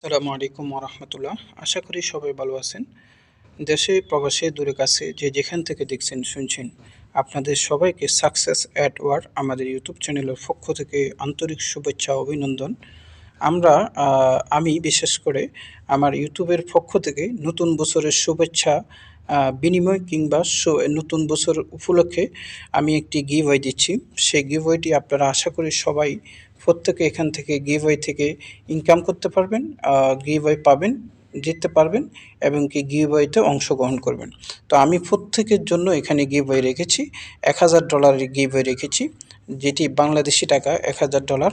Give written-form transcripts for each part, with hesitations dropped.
আসসালামু আলাইকুম ওরহমতুল্লাহ। আশা করি সবাই ভালো আছেন। দেশে প্রবাসে দূরে কাছে যে যেখান থেকে দেখছেন শুনছেন, আপনাদের সবাইকে সাকসেস অ্যাট ওয়ার্ক আমাদের ইউটিউব চ্যানেলের পক্ষ থেকে আন্তরিক শুভেচ্ছা ও অভিনন্দন। আমি বিশেষ করে আমার ইউটিউবের পক্ষ থেকে নতুন বছরের শুভেচ্ছা বিনিময় কিংবা নতুন বছর উপলক্ষে আমি একটি গিভওয়ে দিচ্ছি। সেই গিভওয়েটি আপনারা আশা করি সবাই প্রত্যেকে এখান থেকে গিভওয়ে থেকে ইনকাম করতে পারবেন, গিভওয়ে পাবেন, জিততে পারবেন এবং কি গিভওয়েতে অংশগ্রহণ করবেন। তো আমি প্রত্যেকের জন্য এখানে গিভওয়ে রেখেছি, $1000 গিভওয়ে রেখেছি, যেটি বাংলাদেশি টাকা $1000,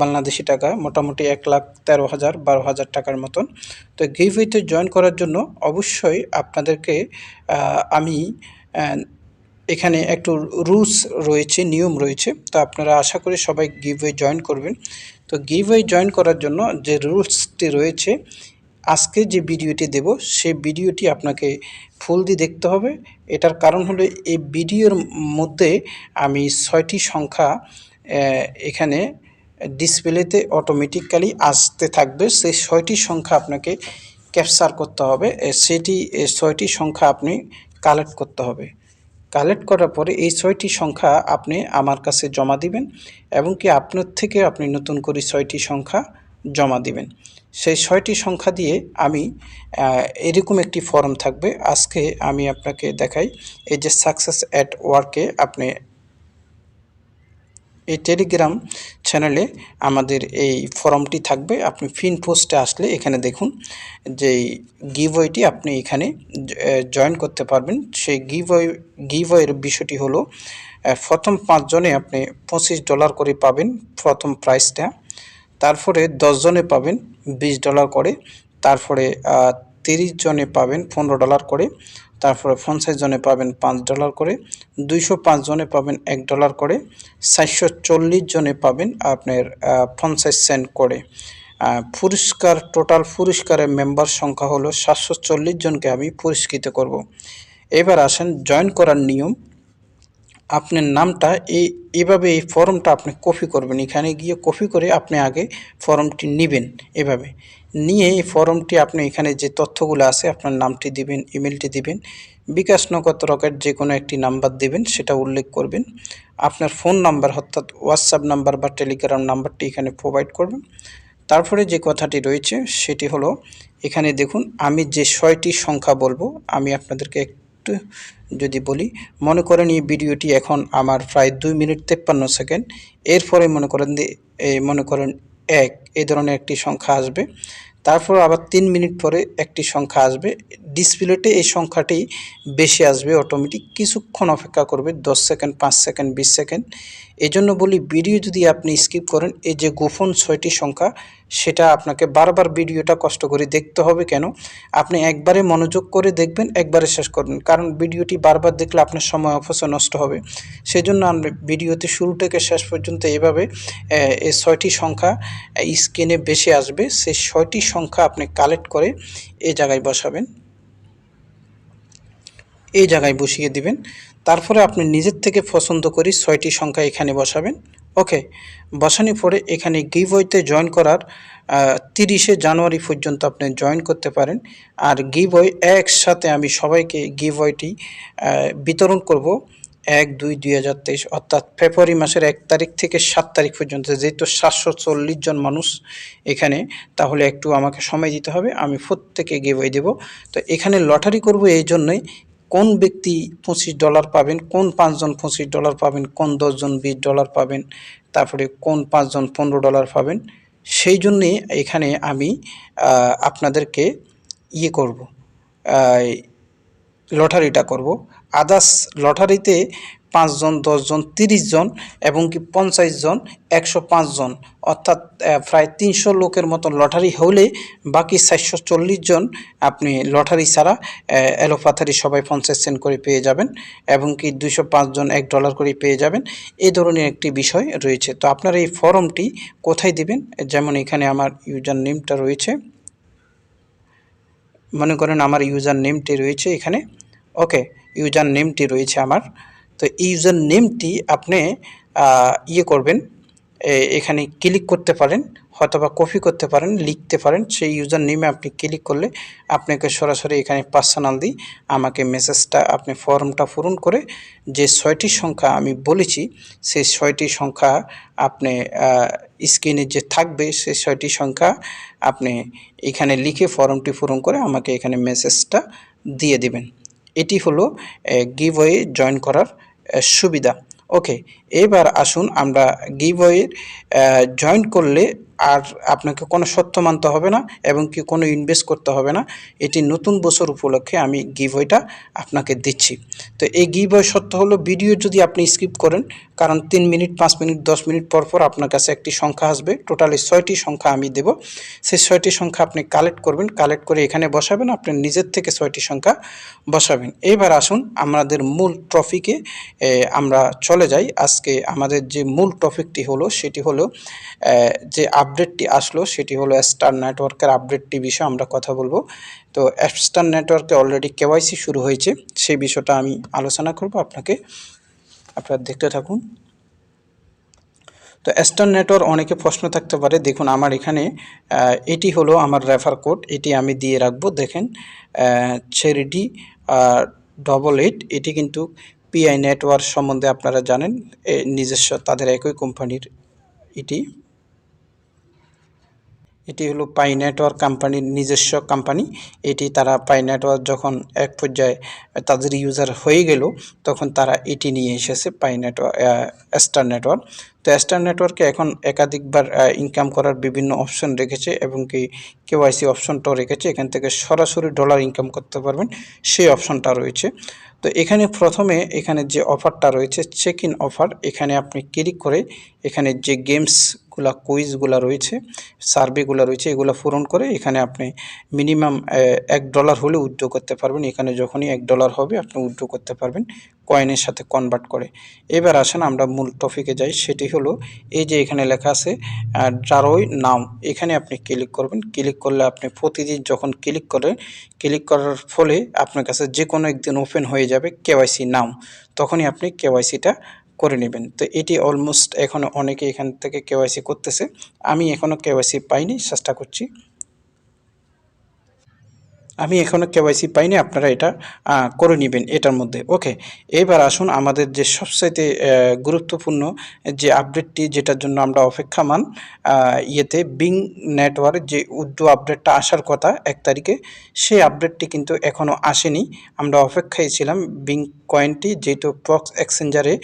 বাংলাদেশি টাকা মোটামুটি 1,13,000 12,000 টাকার মতন। তো গিভওয়েতে জয়েন করার জন্য অবশ্যই আপনাদেরকে আমি এখানে একটু রুলস রয়েছে, নিয়ম রয়েছে। তো আপনারা আশা করি সবাই গিভওয়ে জয়েন করবেন। তো গিভওয়ে জয়েন করার জন্য যে রুলসটি রয়েছে, আজকে যে ভিডিওটি দেব সেই ভিডিওটি আপনাকে ফুল দিয়ে দেখতে হবে। এটার কারণ হলো এই ভিডিওর মধ্যে আমি 6টি সংখ্যা এখানে ডিসপ্লেতে অটোমেটিক্যালি আসতে থাকবে। সেই 6টি সংখ্যা আপনাকে ক্যাপচার করতে হবে, সেটি 6টি সংখ্যা আপনি কালেক্ট করতে হবে। কালেক্ট করার পরে এই 6টি সংখ্যা আপনি আমার কাছে জমা দিবেন এবং কি আপনার থেকে আপনি নতুন করে 6টি সংখ্যা জমা দিবেন। সেই 6টি সংখ্যা দিয়ে আমি এরকম একটি ফর্ম থাকবে। আজকে আমি আপনাকে দেখাই। এই যে সাকসেস অ্যাট ওয়ার্কে আপনি এই টেলিগ্রাম চ্যানেলে আমাদের এই ফর্মটি থাকবে। আপনি পিন পোস্টে আসলে এখানে দেখুন যে গিভওয়েটি আপনি এখানে জয়েন করতে পারবেন। সেই গিভওয়ের বিষয়টি হলো, প্রথম 5 জনে আপনি $25 করে পাবেন প্রথম প্রাইজটা। তারপরে 10 জনে পাবেন $20 করে। তারপরে 30 জনে পাবেন $15 করে। তারপরে 50 জনে পাবেন $5 করে। 205 জনে পাবেন $1 করে। 440 জনে পাবেন আপনার 50 সেন্ট করে। টোটাল পুরস্কারের মেম্বার সংখ্যা হলো 740 জনকে আমি পুরস্কৃত করব। এবার আসেন জয়েন করার নিয়ম। আপনার নামটা এইভাবে এই ফর্মটা আপনি কপি করবেন। এখানে গিয়ে কপি করে আপনি আগে ফর্মটি নেবেন। এভাবে নিয়ে এই ফর্মটি আপনি এখানে যে তথ্যগুলো আছে আপনার নামটি দিবেন, ইমেলটি দিবেন, বিকাশ, নগদ, রকেট যে কোনো একটি নাম্বার দিবেন, সেটা উল্লেখ করবেন। আপনার ফোন নাম্বার অর্থাৎ হোয়াটসঅ্যাপ নাম্বার বা টেলিগ্রাম নাম্বারটি এখানে প্রোভাইড করবেন। তারপরে যে কথাটি রয়েছে সেটি হলো, এখানে দেখুন আমি যে 6টি সংখ্যা বলবো আমি আপনাদেরকে একটু যদি বলি, মনে করেন এই ভিডিওটি এখন আমার প্রায় 2 মিনিট 53 সেকেন্ড। এরপরে মনে করেন 1 এই ধরনের একটি সংখ্যা আসবে। তারপর আবার 3 মিনিট পরে একটি সংখ্যা আসবে। ডিসপ্লেতে এই সংখ্যাটি বেশি আসবে, অটোমেটিক কিছুক্ষণ অপেক্ষা করবে, 10 সেকেন্ড, 5 সেকেন্ড, 20 সেকেন্ড। এই জন্য বলি, ভিডিও যদি আপনি স্কিপ করেন, এই যে গোপন 6টি সংখ্যা সেটা আপনাকে বারবার ভিডিওটা কষ্ট করে দেখতে হবে। কেন? আপনি একবারে মনোযোগ করে দেখবেন, একবারে শেষ করবেন, কারণ ভিডিওটি বারবার দেখলে আপনার সময় অপচয় নষ্ট হবে। সেজন্য আমরা ভিডিওতে শুরু থেকে শেষ পর্যন্ত এভাবে এই 6টি সংখ্যা স্ক্রিনে বেশি আসবে, সেই 6টি সংখ্যা আপনি কালেক্ট করে এই জায়গায় বসাবেন, এই জায়গায় বসিয়ে দিবেন। তারপরে আপনি নিজের থেকে পছন্দ করে 6টি সংখ্যা এখানে বসাবেন। ওকে, বসানোর পরে এখানে গিভওয়েতে জয়েন করার 30শে জানুয়ারি পর্যন্ত আপনি জয়েন করতে পারেন। আর গিভওয়ে একসাথে আমি সবাইকে গিভওয়েটি বিতরণ করব 1/2/2023 অর্থাৎ ফেব্রুয়ারি মাসের 1 তারিখ থেকে 7 তারিখ পর্যন্ত। যেহেতু 740 জন মানুষ এখানে, তাহলে একটু আমাকে সময় দিতে হবে, আমি প্রত্যেকে গিভওয়ে দেব। তো এখানে লটারি করব এই জন্যই, কোন ব্যক্তি $25 পাবেন, কোন 5 জন $25 পাবেন, কোন 10 জন $20 পাবেন, তারপরে কোন 5 জন $15 পাবেন, সেই জন্যে এখানে আমি আপনাদেরকে করব, লটারিটা করব। আদার্স লটারিতে 5 জন, 10 জন, 30 জন এবং কি 50 জন, 105 জন, অর্থাৎ প্রায় 300 লোকের মতন লটারি হলে বাকি 440 জন আপনি লটারি ছাড়া এলোপাথারি সবাই 50 সেন্ট করে পেয়ে যাবেন এবং কি 205 জন $1 করে পেয়ে যাবেন। এই ধরনের একটি বিষয় রয়েছে। তো আপনারা এই ফর্মটি কোথায় দিবেন? যেমন এখানে আমার ইউজার নেমটা রয়েছে, মনে করেন আমার ইউজার নেমটি রয়েছে এখানে। ওকে, ইউজার নেমটি রয়েছে আমার। তো ইউজার নেমটি আপনি করবেন, এখানে ক্লিক করতে পারেন, হয়তোবা কপি করতে পারেন, লিখতে পারেন। সেই ইউজার নেমে আপনি ক্লিক করলে আপনাকে সরাসরি এখানে পার্সোনালি আমাকে মেসেজটা, আপনি ফর্মটা পূরণ করে যে 6টি সংখ্যা আমি বলেছি সেই 6টি সংখ্যা আপনি স্ক্রিনে যে থাকবে সেই 6টি সংখ্যা আপনি এখানে লিখে ফর্মটি পূরণ করে আমাকে এখানে মেসেজটা দিয়ে দিবেন। এটি হলো গিভওয়ে জয়েন করার সুবিধা। ওকে, এবার আসুন আমরা গিভওয়ের জয়েন করলে আর আপনাকে কোনো শর্ত মানতে হবে না এবং কি কোনো ইনভেস্ট করতে হবে না। এটি নতুন বছর উপলক্ষে আমি গিভওয়েটা আপনাকে দিচ্ছি। তো এই গিভওয়ে শর্ত হলো ভিডিও যদি আপনি স্কিপ করেন, কারণ 3 মিনিট 5 মিনিট 10 মিনিট পর পর আপনার কাছে একটি সংখ্যা আসবে, টোটালি 6টি সংখ্যা আমি দেব। সেই 6টি সংখ্যা আপনি কালেক্ট করবেন, কালেক্ট করে এখানে বসাবেন, আপনি নিজের থেকে 6টি সংখ্যা বসাবেন। এবার আসুন আমাদের মূল টপিকে আমরা চলে যাই। আজকে আমাদের যে মূল টপিকটি হলো সেটি হলো যে আপডেটটি আসলো সেটি হলো স্টার নেটওয়ার্কের আপডেটটি বিষয়ে আমরা কথা বলবো। তো স্টার নেটওয়ার্কে অলরেডি কেওয়াইসি শুরু হয়েছে, সেই বিষয়টা আমি আলোচনা করব আপনারা দেখতে থাকুন। তো স্টার নেটওয়ার্ক অনেকে প্রশ্ন থাকতে পারে, দেখুন আমার এখানে এটি হলো আমার রেফার কোড, এটি আমি দিয়ে রাখবো। দেখেন চ্যারিটি 88, এটি কিন্তু পিআই নেটওয়ার্ক সম্বন্ধে আপনারা জানেন, নিজস্ব তাদের একই কোম্পানির এটি হলো পাই নেটওয়ার্ক কোম্পানির নিজস্ব কোম্পানি। এটি তারা পাই নেটওয়ার্ক যখন এক পর্যায়ে তাদের ইউজার হয়ে গেল তখন তারা এটি নিয়ে এসেছে পাই নেটওয়ার্ক স্টার নেটওয়ার্ক। তো স্টার নেটওয়ার্কে এখন একাধিকবার ইনকাম করার বিভিন্ন অপশন রেখেছে এবং কি কেওয়াইসি অপশনটাও রেখেছে, এখান থেকে সরাসরি ডলার ইনকাম করতে পারবেন সেই অপশনটা রয়েছে। তো এখানে প্রথমে এখানে যে অফারটা রয়েছে চেক ইন অফার, এখানে আপনি ক্লিক করে এখানে যে গেমসগুলা কুইজগুলা রয়েছে, সার্ভেগুলো রয়েছে, এগুলো পূরণ করে এখানে আপনি মিনিমাম $1 হলে উইথড্র করতে পারবেন। এখানে যখনই $1 হবে আপনি উইথড্র করতে পারবেন কয়েনের সাথে কনভার্ট করে। এবার আসেন আমরা মূল টপিকে যাই, সেটি হলো এই যে এখানে লেখা আছে ড্রারোই নাও, এখানে আপনি ক্লিক করবেন। ক্লিক করলে আপনি প্রতিদিন যখন ক্লিক করার ফলে আপনার কাছে যে কোনো একদিন ওপেন হয়ে যাবে কেওয়াইসি নাও, তখনই আপনি কেওয়াইসিটা করে নেবেন। তো এটি অলমোস্ট এখনও অনেকে এখান থেকে কেওয়াইসি করতেছে, আমি এখনও কেওয়াইসি পাইনি, চেষ্টা করছি। আমি এখনও কেওয়াইসি পাইনি, আপনারা এটা করে নেবেন এটার মধ্যে। ওকে, এবার আসুন আমাদের যে সবচাইতে গুরুত্বপূর্ণ যে আপডেটটি, যেটার জন্য আমরা অপেক্ষামান, বিং নেটওয়ার্ক যে উইথড্র আপডেটটা আসার কথা 1 তারিখে, সেই আপডেটটি কিন্তু এখনও আসেনি। আমরা অপেক্ষায় ছিলাম বিং কয়েনটি, যেহেতু প্রক্স এক্সচেঞ্জারে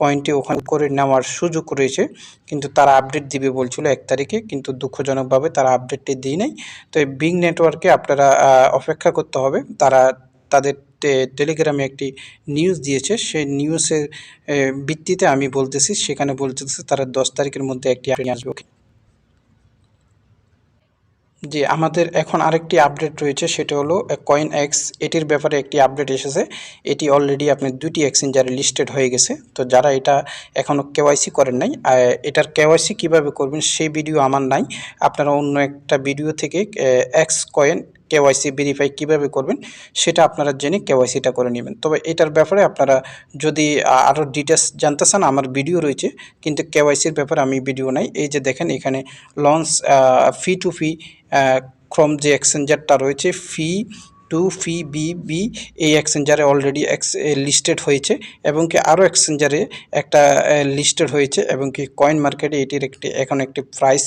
কয়েনটি ওখানে করে নেওয়ার সুযোগ রয়েছে, কিন্তু তারা আপডেট দিবে বলছিল 1 তারিখে, কিন্তু দুঃখজনকভাবে তারা আপডেটটি দিয়ে নেই। তো এই বিং নেটওয়ার্কে আপনারা অপেক্ষা করতে হবে। তারা তাদের টেলিগ্রামে একটি নিউজ দিয়েছে, সেই নিউজের ভিত্তিতে আমি বলতেছি, সেখানে বলতেছে তারা 10 তারিখের মধ্যে একটি আসবে। জি, আমাদের এখন আরেকটি আপডেট রয়েছে, সেটা হলো কয়েন এক্স, এটির ব্যাপারে একটি আপডেট এসেছে। এটি অলরেডি আপনার 2টি এক্সচেঞ্জারে লিস্টেড হয়ে গেছে। তো যারা এটা এখনও কেওয়াইসি করেন নাই, এটার কেওয়াইসি কিভাবে করবেন সেই ভিডিও আমার নাই, আপনারা অন্য একটা ভিডিও থেকে এক্স কয়েন কেওয়াইসি ভেরিফাই কীভাবে করবেন সেটা আপনারা জেনে কেওয়াইসিটা করে নেবেন। তবে এটার ব্যাপারে আপনারা যদি আরও ডিটেলস জানতে চান, আমার ভিডিও রয়েছে, কিন্তু কেওয়াইসির ব্যাপারে আমি ভিডিও নাই। এই যে দেখেন এখানে লঞ্চ ফি টু ফি ক্রোম যে এক্সচেঞ্জারটা রয়েছে, ফি টু ফি বি, এই এক্সচেঞ্জারে অলরেডি লিস্টেড হয়েছে এবং কি আরও এক্সচেঞ্জারে একটা লিস্টেড হয়েছে এবং কি কয়েন মার্কেটে এটির এখন একটি প্রাইস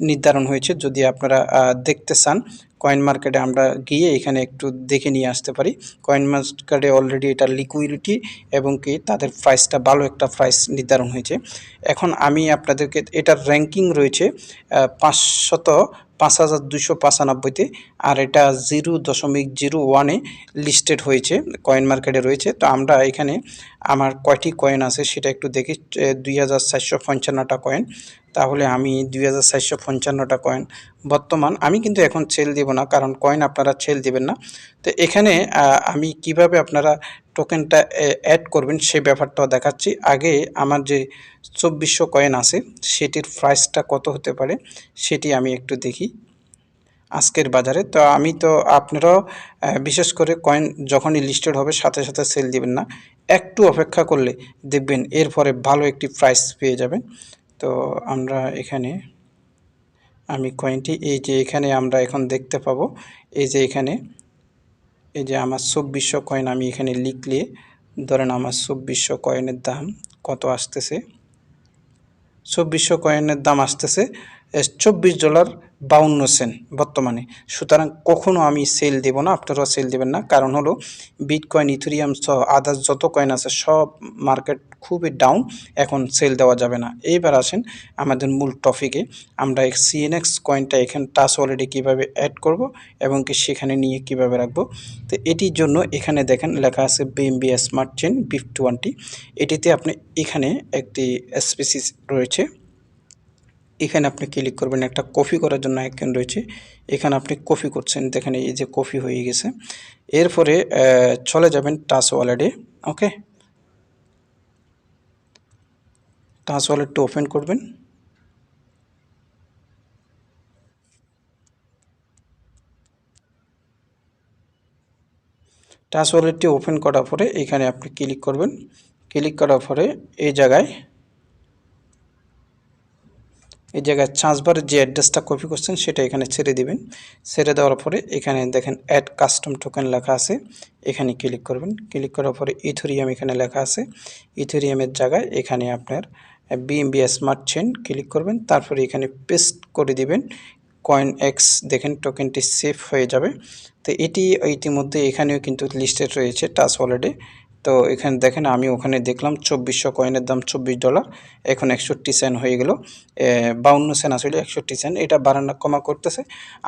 নির্ধারণ হয়েছে। যদি আপনারা দেখতে চান কয়েন মার্কেটে আমরা গিয়ে এখানে একটু দেখে নিয়ে আসতে পারি। কয়েন মার্কেটে অলরেডি এটা লিকুইডিটি এবং কি তাদের প্রাইসটা ভালো একটা প্রাইস নির্ধারণ হয়েছে। এখন আমি আপনাদেরকে এটার র্যাঙ্কিং রয়েছে 5,295-তে, আর এটা 0.01-এ লিস্টেড হয়েছে, কয়েন মার্কেটে রয়েছে। তো আমরা এখানে আমার কয়টি কয়েন আছে সেটা একটু দেখি। 2,455টা কয়েন, তাহলে আমি 2,455টা কয়েন বর্তমান, আমি কিন্তু এখন সেল দিব না, কারণ কয়েন আপনারা সেল দিবেন না। তো এখানে আমি কিভাবে আপনারা টোকেনটা অ্যাড করবেন সেই ব্যাপারটাও দেখাচ্ছি। আগে আমার যে 2400 কয়েন আছে সেটির প্রাইসটা কত হতে পারে সেটি আমি একটু দেখি আজকের বাজারে। তো আপনারাও বিশেষ করে কয়েন যখনই লিস্টেড হবে সাথে সাথে সেল দিবেন না, একটু অপেক্ষা করলে দেখবেন এরপরে ভালো একটি প্রাইস পেয়ে যাবেন। তো আমরা এখানে আমি কয়েনটি এই যে এখানে আমরা এখন দেখতে পাবো, এই যে এখানে এই যে আমার 2400 কয়েন আমি এখানে লিখলে ধরেন আমার 2400 কয়েনের দাম কত আসতেছে, 2400 কয়েনের দাম আসতেছে $24.52 বর্তমানে। সুতরাং কখনো আমি সেল দেব না, আপনারাও সেল দেবেন না। কারণ হলো বিটকয়েন, ইথেরিয়াম সহ আদার্স যত কয়েন আছে সব মার্কেট খুবই ডাউন, এখন সেল দেওয়া যাবে না। এইবার আসেন আমাদের মূল টপিকে, আমরা সিএনএক্স কয়েনটা এখানে টাচ ওয়ালেটে কীভাবে অ্যাড করব এবং কি সেখানে নিয়ে কিভাবে রাখবো। তো এটির জন্য এখানে দেখেন লেখা আছে বিএনবি স্মার্ট চেইন BIF20। এটিতে আপনি এখানে একটি স্পেসিস রয়েছে, এখানে আপনি ক্লিক করবেন। একটা কপি করার জন্য আইকন রয়েছে, এখানে আপনি কপি করছেন, দেখেন এই যে কপি হয়ে গেছে। এরপরে চলে যাবেন টাচ ওয়ালেটে। ওকে, টাচ ওয়ালেটটা ওপেন করবেন। টাচ ওয়ালেটটি ওপেন করার পরে এখানে আপনি ক্লিক করবেন। ক্লিক করার পরে এই জায়গায় চার্জবারের যে অ্যাড্রেসটা কপি করছেন সেটা এখানে ছেড়ে দিবেন। ছেড়ে দেওয়ার পরে এখানে দেখেন অ্যাড কাস্টম টোকেন লেখা আছে, এখানে ক্লিক করবেন। ক্লিক করার পরে ইথেরিয়াম এখানে লেখা আছে, ইথেরিয়ামের জায়গায় এখানে আপনার বিএনবি স্মার্ট চেইন ক্লিক করবেন। তারপরে এখানে পেস্ট করে দিবেন কয়েন এক্স, দেখেন টোকেনটি সেভ হয়ে যাবে। তো এটি ইতিমধ্যে এখানেও কিন্তু লিস্টেড রয়েছে টাচ ওয়ালেটে। তো এখানে দেখেন আমি ওখানে দেখলাম 2400 কয়েনের দাম $24, এখন 61 সেন্ট হয়ে গেল, 52 সেন্ট আসলে 61 সেন্ট। এটা বাড়ানো কমা করতেছে।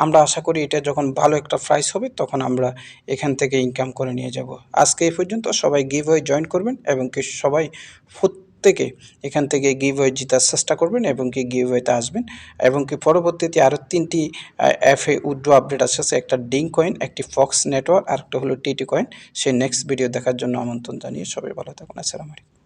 আমরা আশা করি এটা যখন ভালো একটা প্রাইস হবে তখন আমরা এখান থেকে ইনকাম করে নিয়ে যাব। আজকে এই পর্যন্ত, সবাই গিভওয়ে জয়েন করবেন এবং কি সবাই প্রত্যেকে এখান থেকে গিভওয়ে জেতার চেষ্টা করবেন এবং কি গিভওয়েতে আসবেন এবং কি পরবর্তীতে আরও 3টি অ্যাপে উইথড্র আপডেট আসছে, একটা ডিং কয়েন, একটি ফক্স নেটওয়ার্ক আর একটা হলো টিটি কয়েন। সেই নেক্সট ভিডিও দেখার জন্য আমন্ত্রণ জানিয়ে সবাই ভালো থাকুন। আসসালামু আলাইকুম।